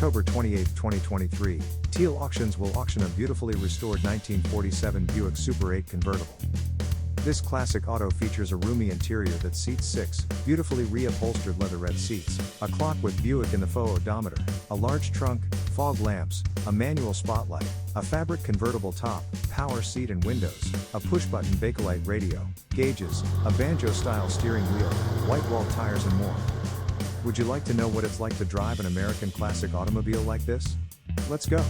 October 28, 2023, Teel Auctions will auction a beautifully restored 1947 Buick Super 8 convertible. This classic auto features a roomy interior that seats 6 beautifully reupholstered leatherette seats, a clock with Buick in the faux odometer, a large trunk, fog lamps, a manual spotlight, a fabric convertible top, power seat and windows, a pushbutton Bakelite radio, gauges, a banjo-style steering wheel, whitewall tires and more. Would you like to know what it's like to drive an American classic automobile like this? Let's go!